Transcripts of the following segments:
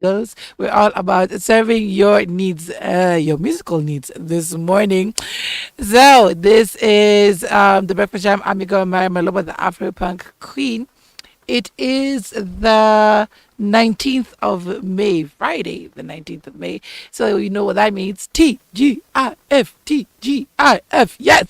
Girls, we're all about serving your needs, your musical needs this morning. So this is the Breakfast Jam. I'm your girl, Myra Maloba, the Afro Punk Queen. It is the 19th of May, Friday, the 19th of May. So you know what that means. TGIF, TGIF. Yes.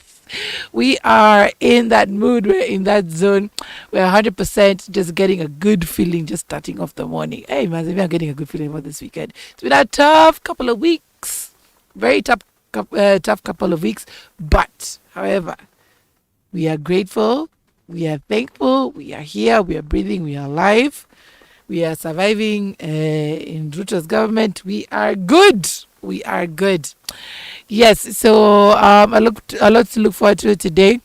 We are in that mood. We're in that zone. We're 100% just getting a good feeling just starting off the morning. Hey, man, maybe I'm getting a good feeling about this weekend. It's been a tough couple of weeks. Very tough couple of weeks. But, however, we are grateful. We are thankful. We are here. We are breathing. We are alive. We are surviving in Ruto's government. We are good. We are good. Yes. So a lot to look forward to today.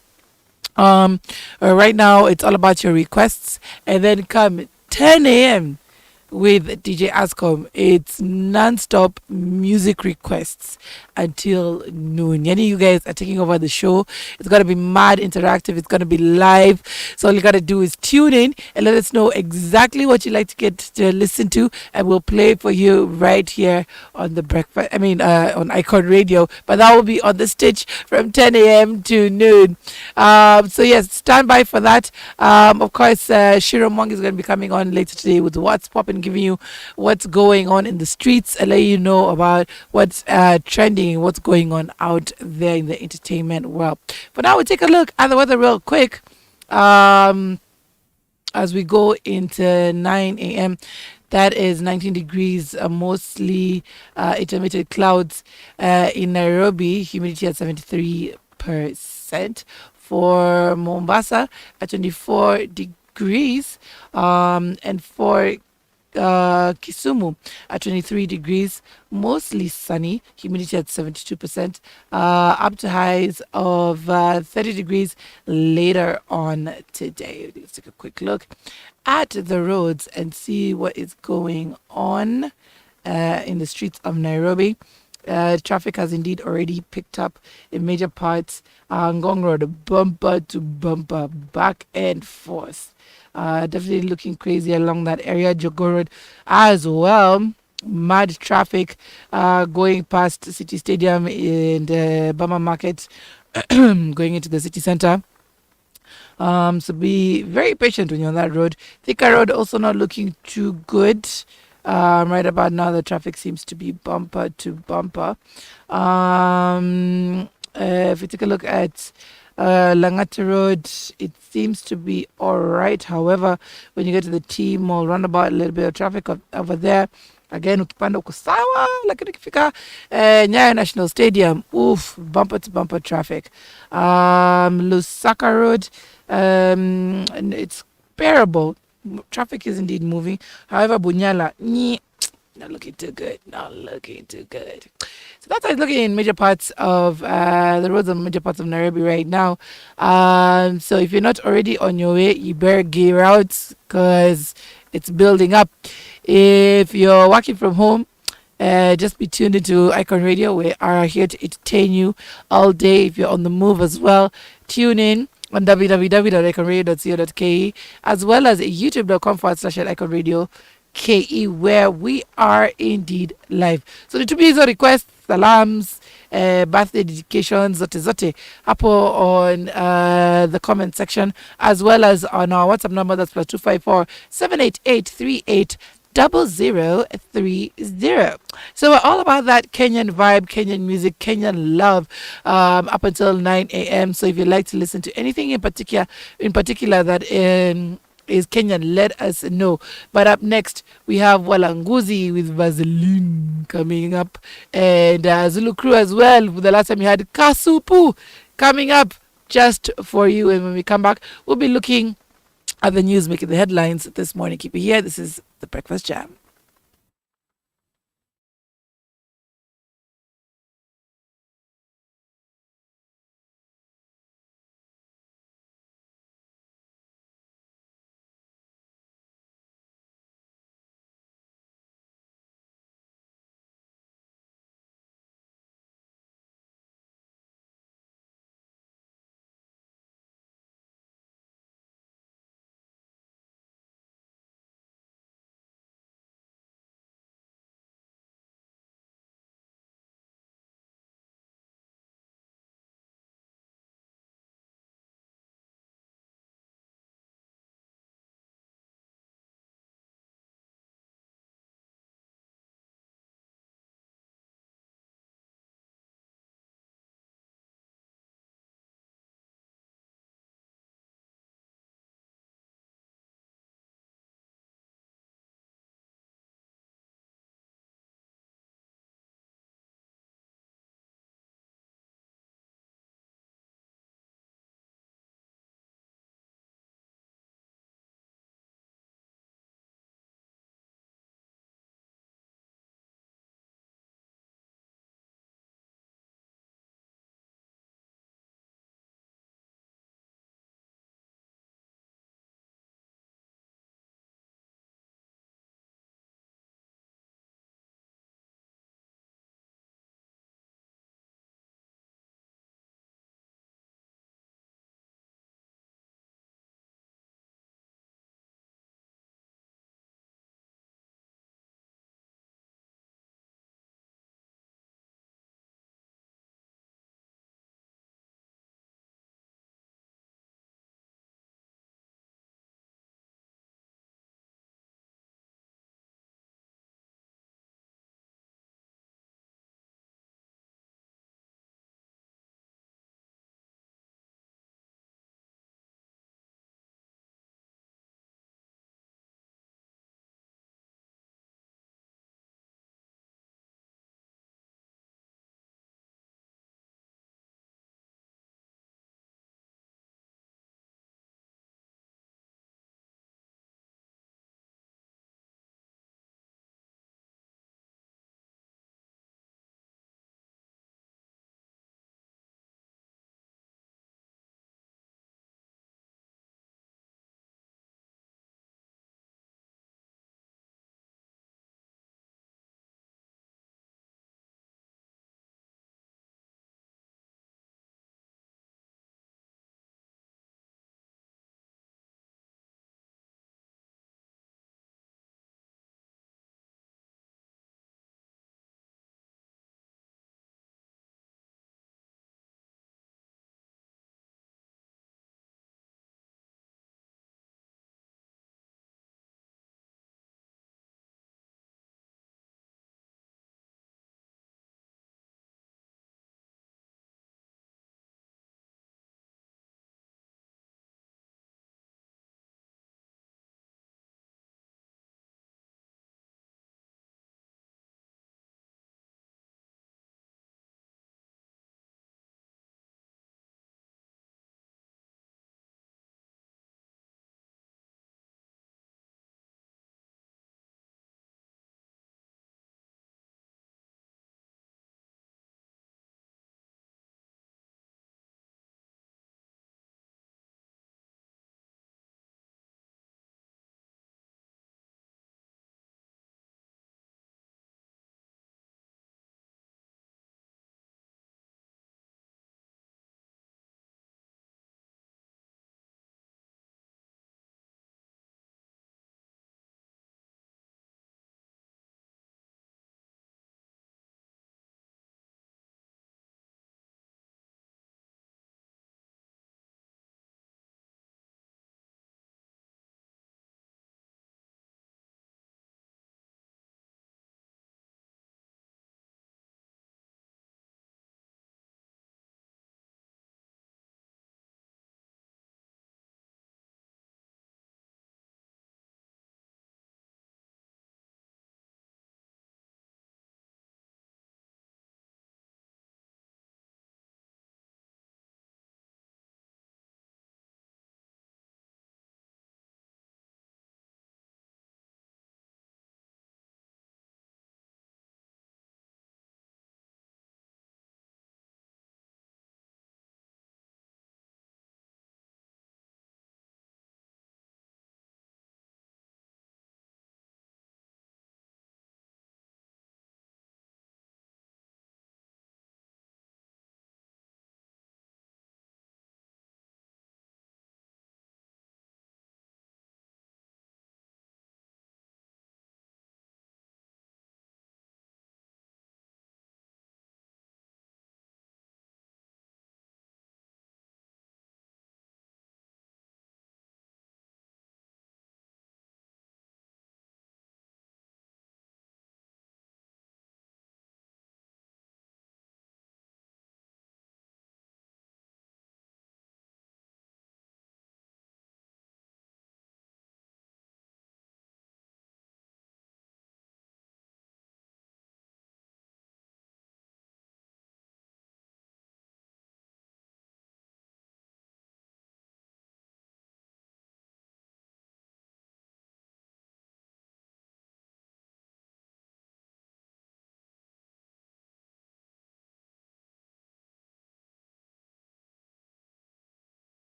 Right now it's all about your requests, and then come 10 a.m. with DJ Ascom. It's non-stop music requests until noon. Yani, you guys are taking over the show. It's gonna be mad interactive. It's gonna be live. So all you gotta do is tune in and let us know exactly what you like to get to listen to, and we'll play it for you right here on the breakfast. On Icon Radio. But that will be on the stitch from 10 a.m. to noon. So yes, stand by for that. Of course, Shiro Mong is going to be coming on later today with What's Poppin', giving you what's going on in the streets and let you know about what's trending, what's going on out there in the entertainment world. But now we'll take a look at the weather real quick. As we go into 9 a.m. That is 19 degrees, mostly intermittent clouds in Nairobi, humidity at 73%. For Mombasa at 24 degrees, and for Kisumu at 23 degrees, mostly sunny, humidity at 72%, up to highs of 30 degrees later on today. Let's take a quick look at the roads and see what is going on in the streets of Nairobi. Traffic has indeed already picked up in major parts. Ngong Road, bumper to bumper, back and forth. Definitely looking crazy along that area. Jogo Road as well. Mad traffic going past City Stadium and Bama Market, going into the city center. So be very patient when you're on that road. Thika Road also not looking too good. Right about now, the traffic seems to be bumper to bumper. If you take a look at Langata Road, it seems to be all right. However, when you get to the T Mall roundabout, a little bit of traffic over there. Again, ukipanda uko sawa, lakini ukifika Nyayo National Stadium, oof, bumper to bumper traffic. Lusaka Road, and it's bearable. Traffic is indeed moving. However, Bunyala, not looking too good. Not looking too good. So that's how it's looking in major parts of the roads of major parts of Nairobi right now. So if you're not already on your way, you better gear out because it's building up. If you're working from home, just be tuned into Icon Radio. We are here to entertain you all day. If you're on the move as well, tune in on www.iconradio.co.ke as well as youtube.com/iconradio KE, where we are indeed live. So the tubizo requests, salams, birthday dedications, zote hapo on the comment section, as well as on our WhatsApp number, that's +254 788 0030. So we're all about that Kenyan vibe, Kenyan music, Kenyan love, up until 9 a.m. So if you'd like to listen to anything in particular that is Kenyan, let us know. But up next, we have Walanguzi with Vaseline coming up, and Zulu Crew as well. The last time we had Kasupu coming up just for you. And when we come back, we'll be looking at the news making the headlines this morning. Keep it here. This is the Breakfast Jam.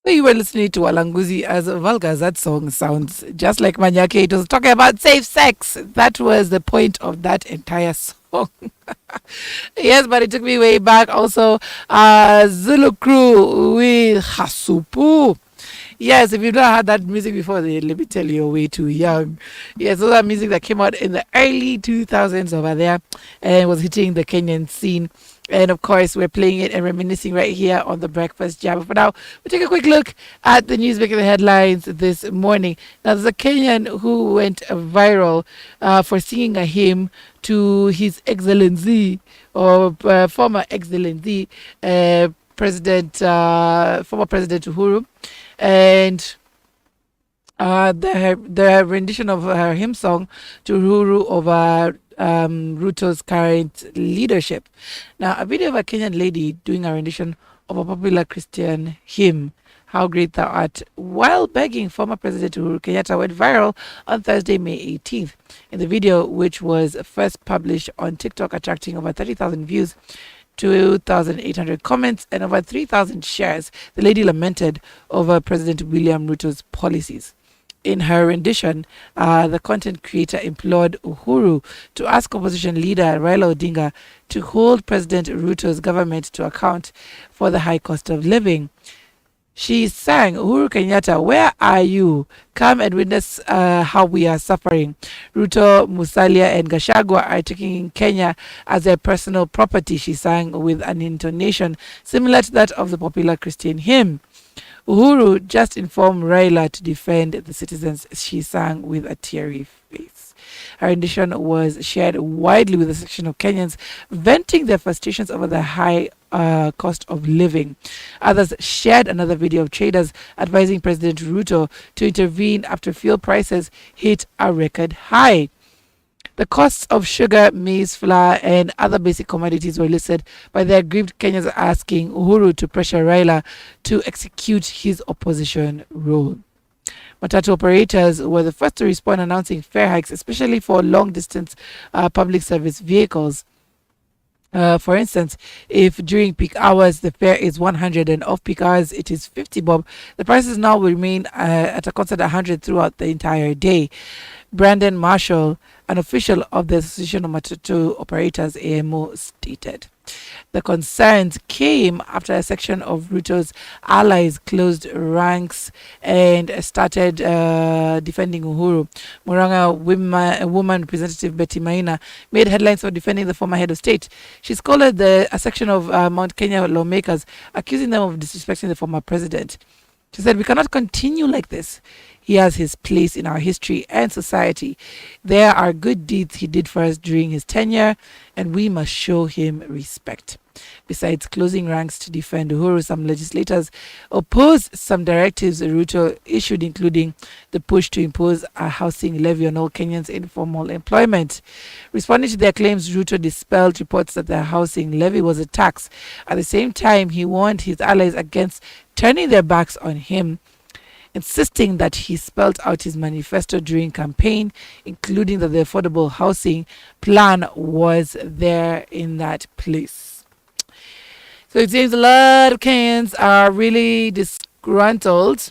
So you were listening to Walanguzi, as vulgar as that song sounds, just like Manyake. It was talking about safe sex. That was the point of that entire song. Yes, but it took me way back. Also, Zulu Crew with Hasupu. Yes, if you've not heard that music before, then let me tell you, you're way too young. Yes, all that music that came out in the early 2000s over there and was hitting the Kenyan scene. And of course, we're playing it and reminiscing right here on the Breakfast Jam. But for now, we'll take a quick look at the news making the headlines this morning. Now, there's a Kenyan who went viral for singing a hymn to His Excellency, or former Excellency, former President Uhuru. And the rendition of her hymn song to Uhuru over Ruto's current leadership. Now, a video of a Kenyan lady doing a rendition of a popular Christian hymn, How Great Thou Art, while begging former President Uhuru Kenyatta, went viral on Thursday, May 18th. In the video, which was first published on TikTok, attracting over 30,000 views, 2,800 comments, and over 3,000 shares, the lady lamented over President William Ruto's policies. In her rendition, the content creator implored Uhuru to ask opposition leader Raila Odinga to hold President Ruto's government to account for the high cost of living. She sang, Uhuru Kenyatta, where are you? Come and witness how we are suffering. Ruto, Musalia, and Gachagua are taking Kenya as their personal property, she sang with an intonation similar to that of the popular Christian hymn. Uhuru just informed Raila to defend the citizens, she sang with a teary face. Her rendition was shared widely with a section of Kenyans venting their frustrations over the high cost of living. Others shared another video of traders advising President Ruto to intervene after fuel prices hit a record high. The costs of sugar, maize, flour, and other basic commodities were listed by the aggrieved Kenyans, asking Uhuru to pressure Raila to execute his opposition role. Matatu operators were the first to respond, announcing fare hikes, especially for long-distance public service vehicles. For instance, if during peak hours the fare is 100 and off-peak hours it is 50 bob, the prices now will remain at a constant 100 throughout the entire day. Brandon Marshall, an official of the Association of Matatu Operators, AMO, stated. The concerns came after a section of Ruto's allies closed ranks and started defending Uhuru. Muranga woman representative Betty Maina made headlines for defending the former head of state. She scolded a section of Mount Kenya lawmakers, accusing them of disrespecting the former president. She said, "We cannot continue like this. He has his place in our history and society. There are good deeds he did for us during his tenure, and we must show him respect." Besides closing ranks to defend Uhuru, some legislators opposed some directives Ruto issued, including the push to impose a housing levy on all Kenyans in formal employment. Responding to their claims, Ruto dispelled reports that the housing levy was a tax. At the same time, he warned his allies against turning their backs on him, insisting that he spelled out his manifesto during campaign, including that the affordable housing plan was there in that place. So it seems a lot of Kenyans are really disgruntled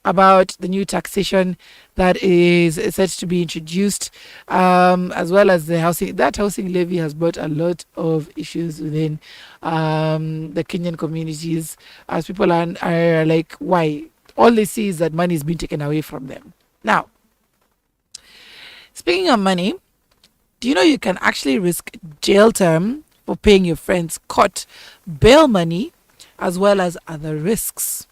about the new taxation that is set to be introduced, as well as the housing. That housing levy has brought a lot of issues within the Kenyan communities, as people are like, why? All they see is that money is being taken away from them. Now, speaking of money, do you know you can actually risk jail term for paying your friend's court bail money, as well as other risks?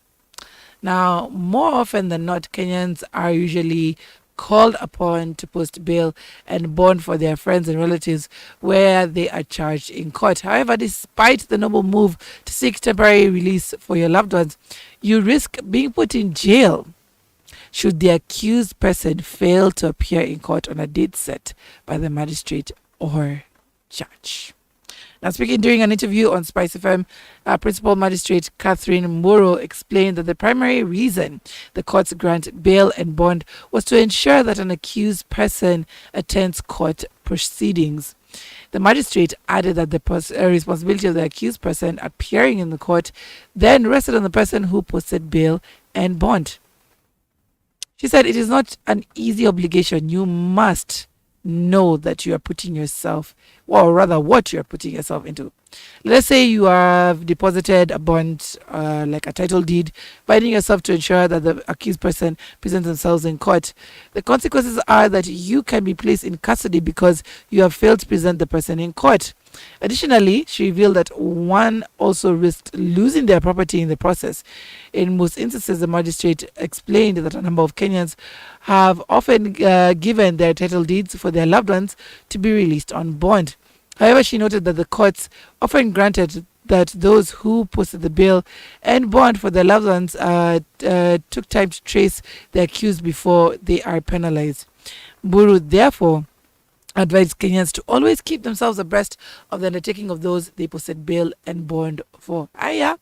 Now, more often than not, Kenyans are usually called upon to post bail and bond for their friends and relatives where they are charged in court. However, despite the noble move to seek temporary release for your loved ones, you risk being put in jail should the accused person fail to appear in court on a date set by the magistrate or judge. Now, speaking during an interview on Spice FM, Principal Magistrate Catherine Muro explained that the primary reason the courts grant bail and bond was to ensure that an accused person attends court proceedings. The magistrate added that the responsibility of the accused person appearing in the court then rested on the person who posted bail and bond. She said it is not an easy obligation. You must know that you are putting yourself, or rather, what you are putting yourself into. Let's say you have deposited a bond, like a title deed, binding yourself to ensure that the accused person presents themselves in court. The consequences are that you can be placed in custody because you have failed to present the person in court. Additionally, she revealed that one also risked losing their property in the process. In most instances, the magistrate explained that a number of Kenyans have often given their title deeds for their loved ones to be released on bond. However, she noted that the courts often granted that those who posted the bail and bond for their loved ones took time to trace the accused before they are penalized. Buru therefore advised Kenyans to always keep themselves abreast of the undertaking of those they posted bail and bond for. Yeah.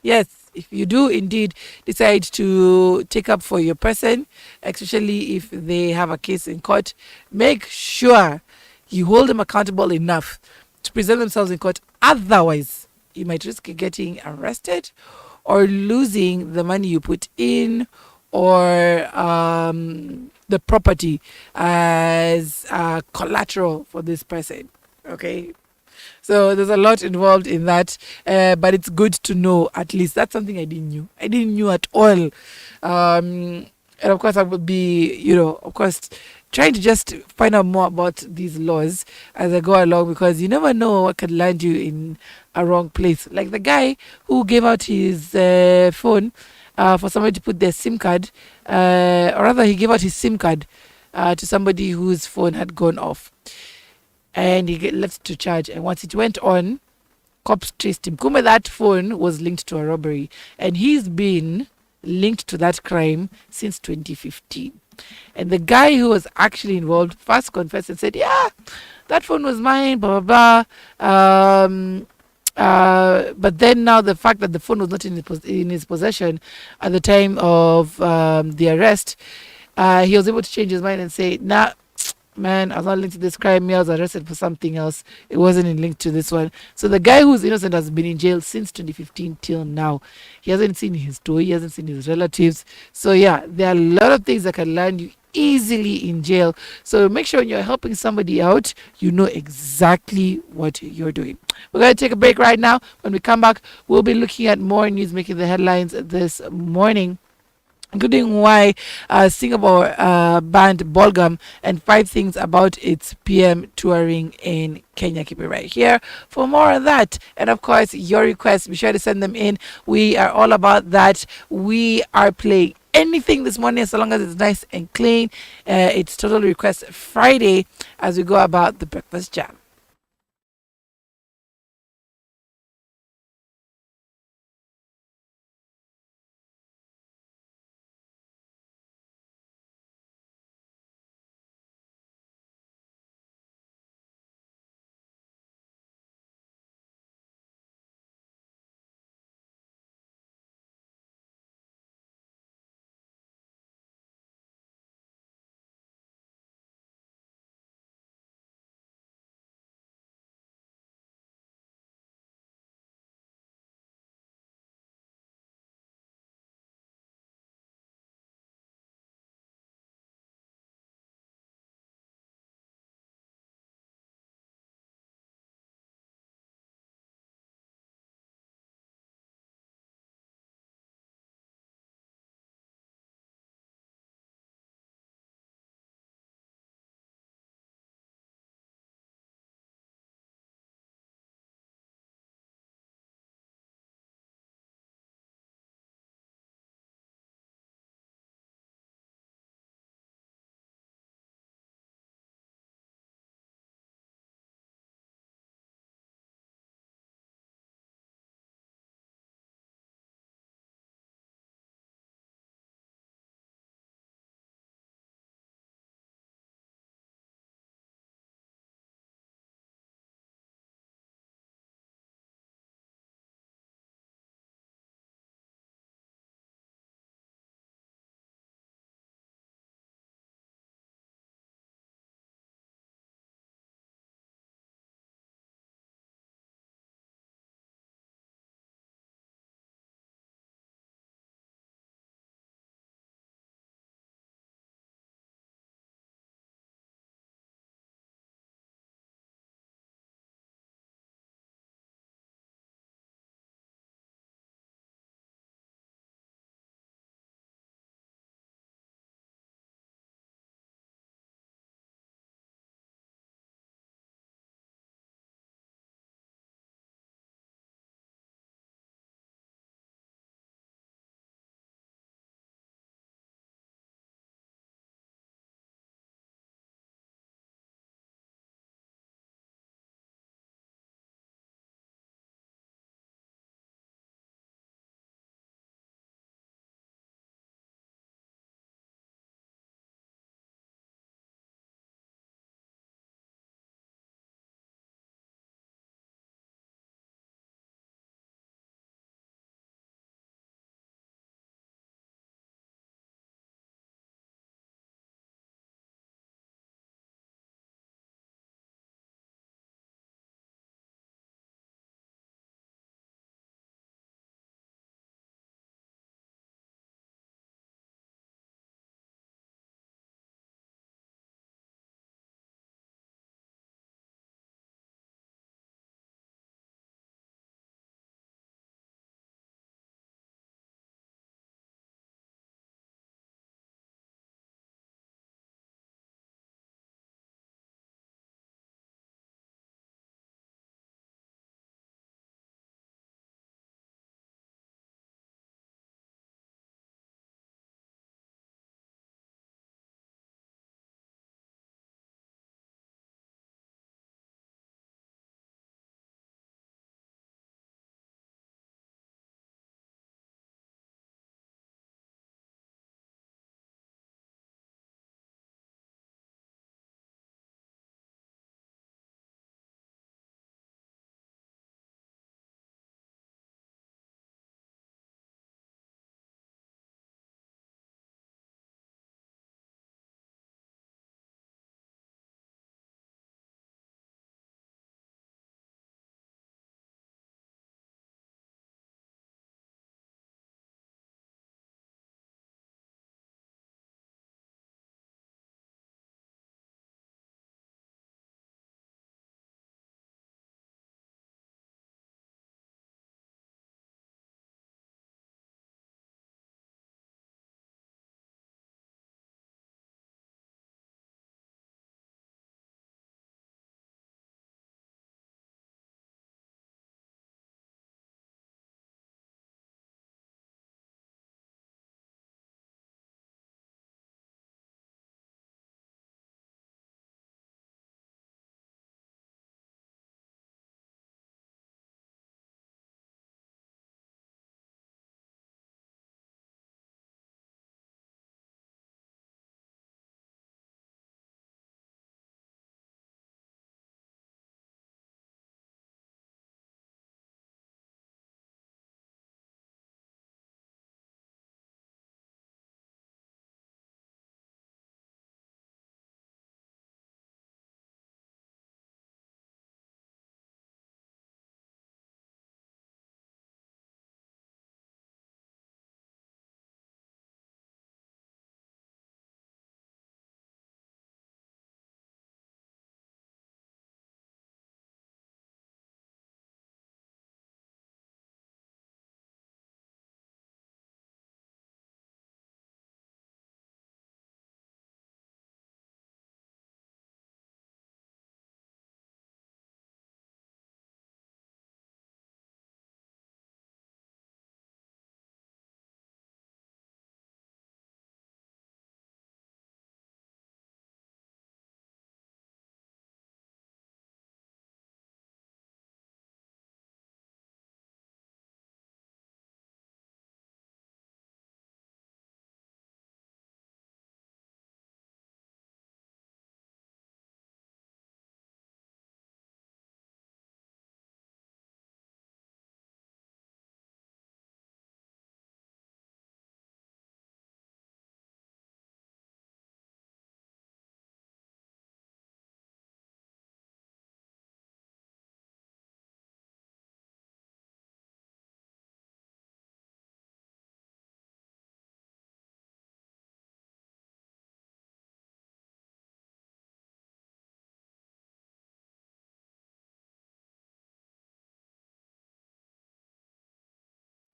Yes, if you do indeed decide to take up for your person, especially if they have a case in court, make sure you hold them accountable enough to present themselves in court. Otherwise, you might risk getting arrested or losing the money you put in, or the property as collateral for this person. Okay, so there's a lot involved in that, but it's good to know at least. That's something I didn't knew. I didn't knew at all. And of course, I would be, of course, trying to just find out more about these laws as I go along, because you never know what could land you in a wrong place. Like the guy who gave out his phone for somebody to put their SIM card, or rather, he gave out his SIM card to somebody whose phone had gone off, and he left to charge. And once it went on, cops traced him. Kumbe, that phone was linked to a robbery, and he's been linked to that crime since 2015. And the guy who was actually involved first confessed and said, "Yeah, that phone was mine, blah blah blah." But then now the fact that the phone was not in his possession at the time of the arrest, he was able to change his mind and say, "Nah, man, I was not linked to this crime. Me, I was arrested for something else. It wasn't linked to this one." So the guy who's innocent has been in jail since 2015 till now. He hasn't seen his toy. He hasn't seen his relatives. So yeah, there are a lot of things that can land you easily in jail. So make sure when you're helping somebody out, you know exactly what you're doing. We're going to take a break right now. When we come back, we'll be looking at more news making the headlines this morning, including why Singapore banned Bolgam and 5 things about its PM touring in Kenya. Keep it right here for more of that. And of course, your requests, be sure to send them in. We are all about that. We are playing anything this morning as long as it's nice and clean. It's Total Request Friday as we go about the breakfast jam.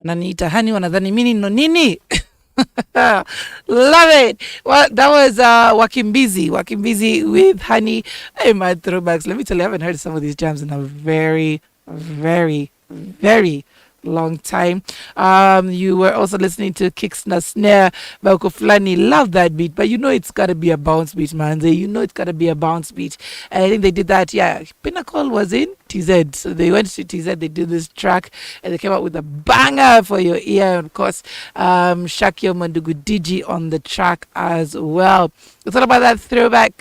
Nanita hani wanadhani mini no nini. Love it. Well, that was Wakimbizi with Honey. Hey, my throwbacks. Let me tell you, I haven't heard some of these jams in a very, very, very long time. You were also listening to Kicks Na Snare by Okoflani. Love that beat, but you know it's gotta be a bounce beat, man. You know it's gotta be a bounce beat. And I think they did that, yeah. Pinnacle was in TZ. So they went to TZ, they did this track, and they came out with a banger for your ear. And of course, Shakio Mandugu Digi on the track as well. It's all about that throwback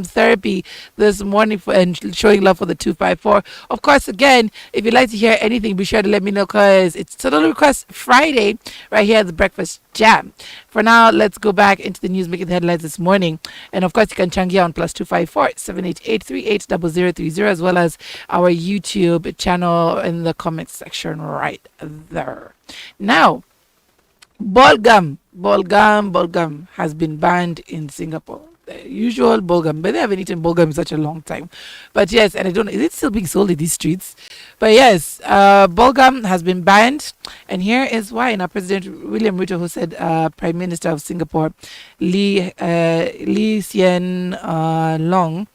therapy this morning and showing love for the 254. Of course, again, if you'd like to hear anything, be sure to let me know because it's Total Request Friday right here at the Breakfast Jam. For now, let's go back into the news making the headlines this morning. And of course, you can changia on +254 788 380030 as well as our YouTube channel in the comments section right there. Now, Ball gum has been banned in Singapore. The usual ball gum, but they haven't eaten ball gum in such a long time. But yes, and I don't know, is it still being sold in these streets? But yes, ball gum has been banned, and here is why. Now, President William Ruto, who said Prime Minister of Singapore, Lee Hsien Loong,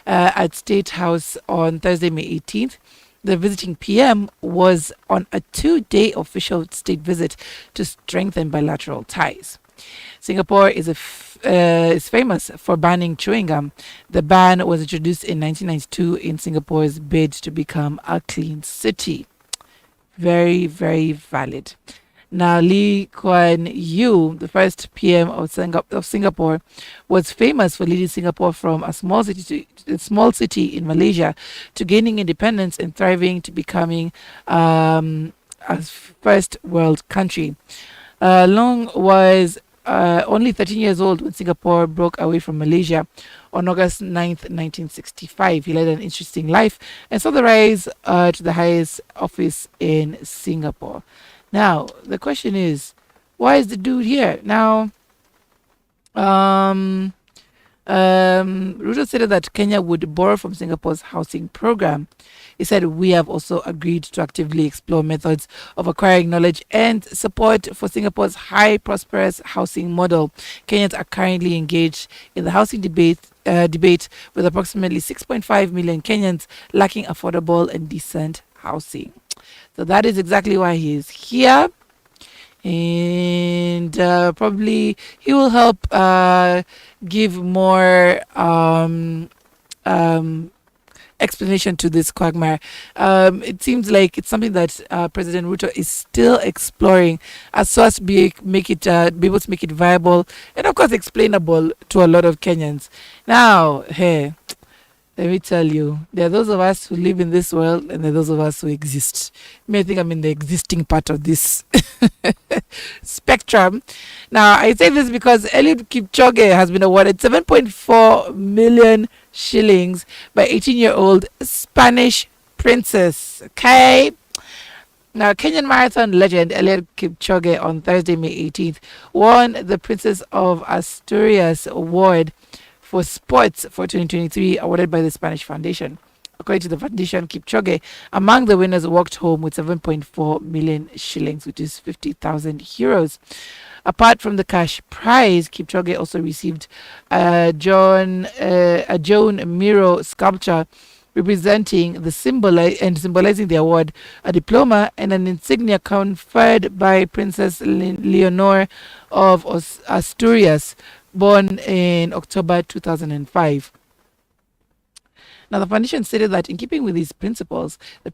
at State House on Thursday, May 18th. The visiting PM was on a 2-day official state visit to strengthen bilateral ties. Singapore is famous for banning chewing gum. The ban was introduced in 1992 in Singapore's bid to become a clean city. Very, very valid. Now, Lee Kuan Yew, the first PM of Singapore, was famous for leading Singapore from a small city in Malaysia to gaining independence and thriving to becoming a first world country. Long was only 13 years old when Singapore broke away from Malaysia on August 9th, 1965. He led an interesting life and saw the rise to the highest office in Singapore. Now, the question is, why is the dude here? Now, Ruto said that Kenya would borrow from Singapore's housing program. He said, we have also agreed to actively explore methods of acquiring knowledge and support for Singapore's high prosperous housing model. Kenyans are currently engaged in the housing debate with approximately 6.5 million Kenyans lacking affordable and decent housing. So that is exactly why he is here. And probably he will help give more explanation to this quagmire. It seems like it's something that President Ruto is still exploring as so as to be able to make it viable and of course explainable to a lot of Kenyans. Now, hey, let me tell you, there are those of us who live in this world and there are those of us who exist. I think I'm in the existing part of this spectrum. Now, I say this because Eliud Kipchoge has been awarded 7.4 million shillings by 18-year-old Spanish princess. Okay. Now, Kenyan marathon legend Eliud Kipchoge on Thursday, May 18th, won the Princess of Asturias Award for Sports for 2023, awarded by the Spanish Foundation. According to the foundation, Kipchoge, among the winners, walked home with 7.4 million shillings, which is 50,000 euros. Apart from the cash prize, Kipchoge also received a Joan Miro sculpture representing the symbolizing the award, a diploma, and an insignia conferred by Princess Leonor of Asturias, born in October 2005. Now, the foundation stated that in keeping with these principles, the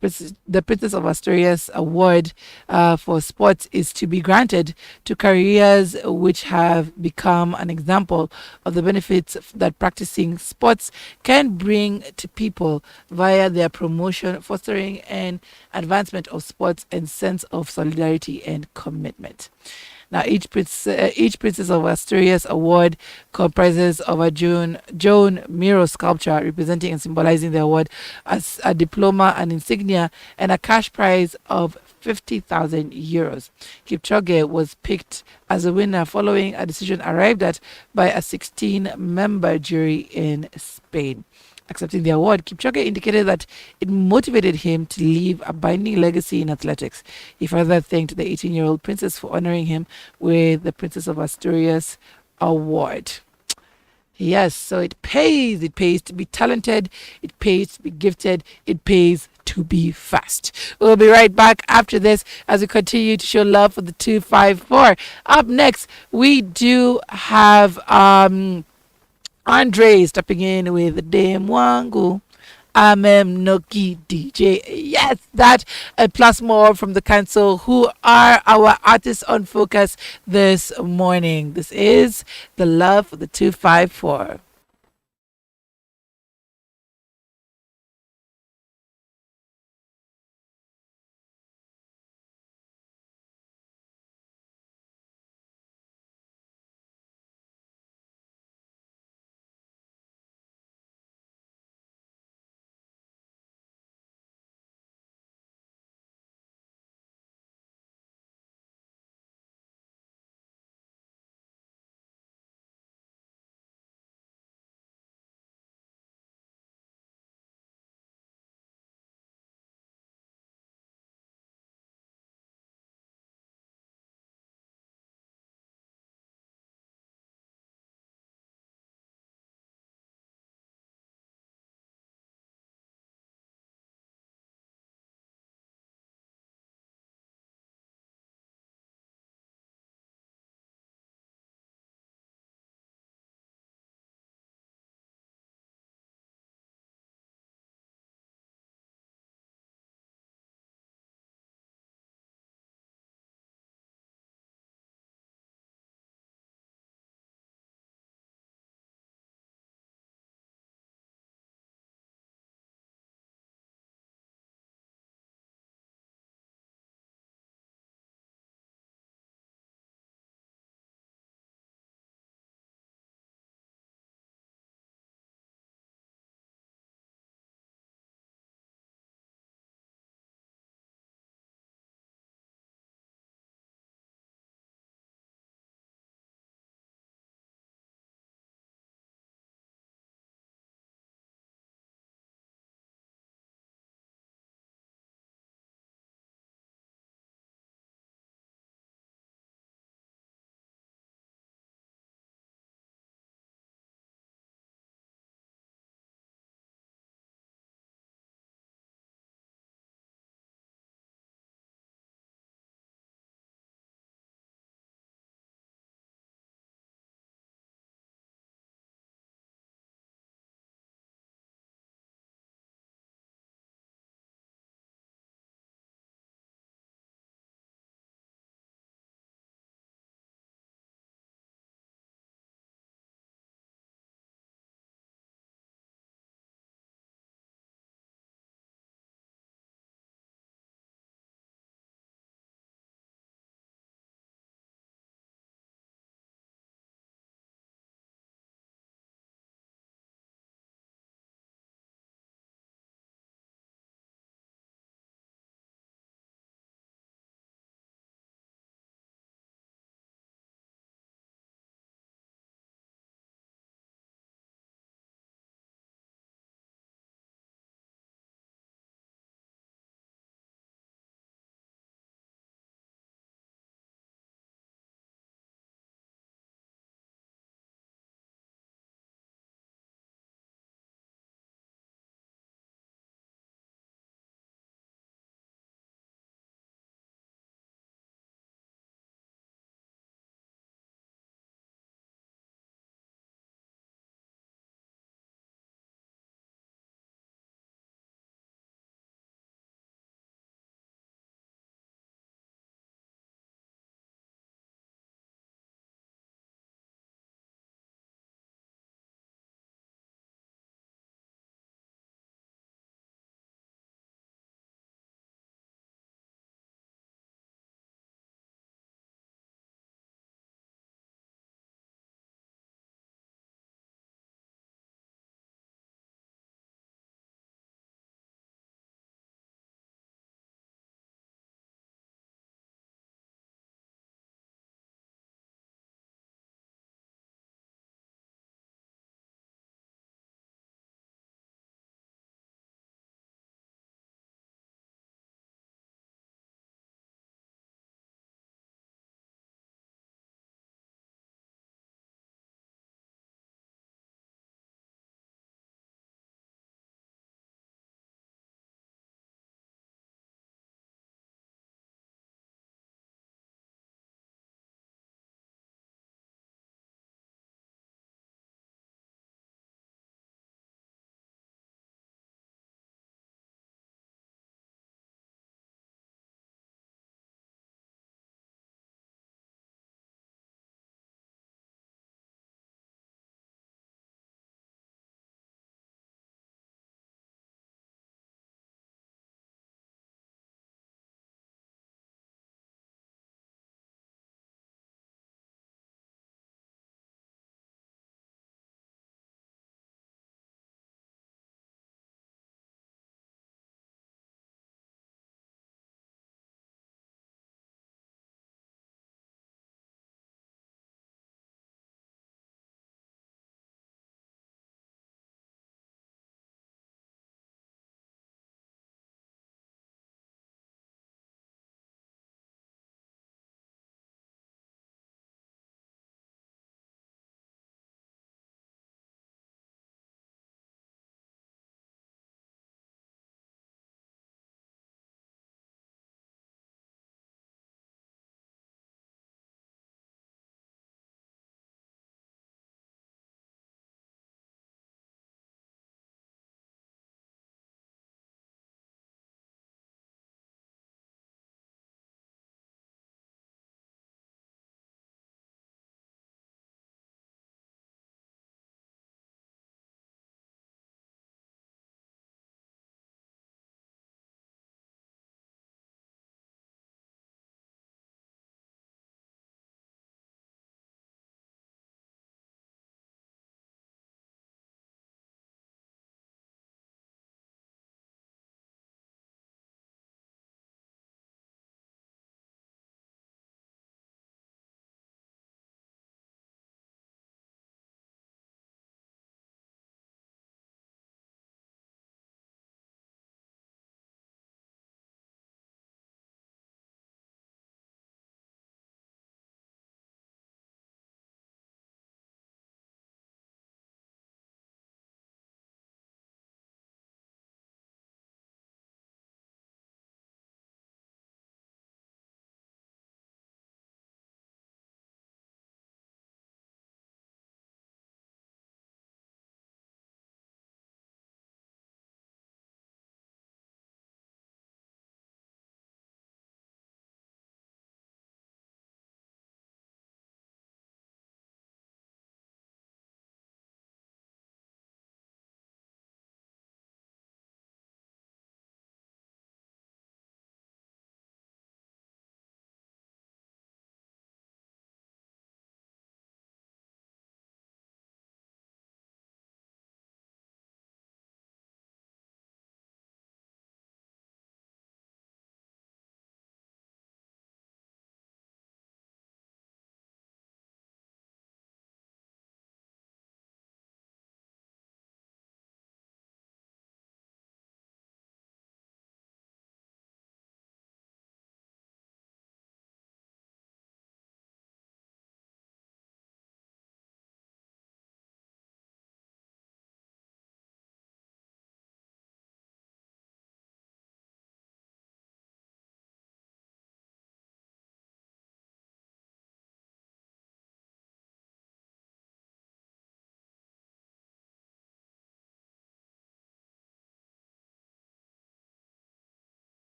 Princess of Asturias Award for Sports is to be granted to careers which have become an example of the benefits that practicing sports can bring to people via their promotion, fostering, and advancement of sports and sense of solidarity and commitment. Now, each Princess of Asturias Award comprises of a Joan Miro sculpture representing and symbolizing the award, as a diploma, an insignia, and a cash prize of 50,000 euros. Kipchoge was picked as a winner following a decision arrived at by a 16-member jury in Spain. Accepting the award, Kipchoge indicated that it motivated him to leave a binding legacy in athletics. He further thanked the 18-year-old princess for honoring him with the Princess of Asturias award. Yes, so it pays. It pays to be talented. It pays to be gifted. It pays to be fast. We'll be right back after this as we continue to show love for the 254. Up next, we do have Andre stepping in with Dame Wangu. Noki DJ. Yes, that and plus more from the council who are our artists on focus this morning. This is the love for the 254.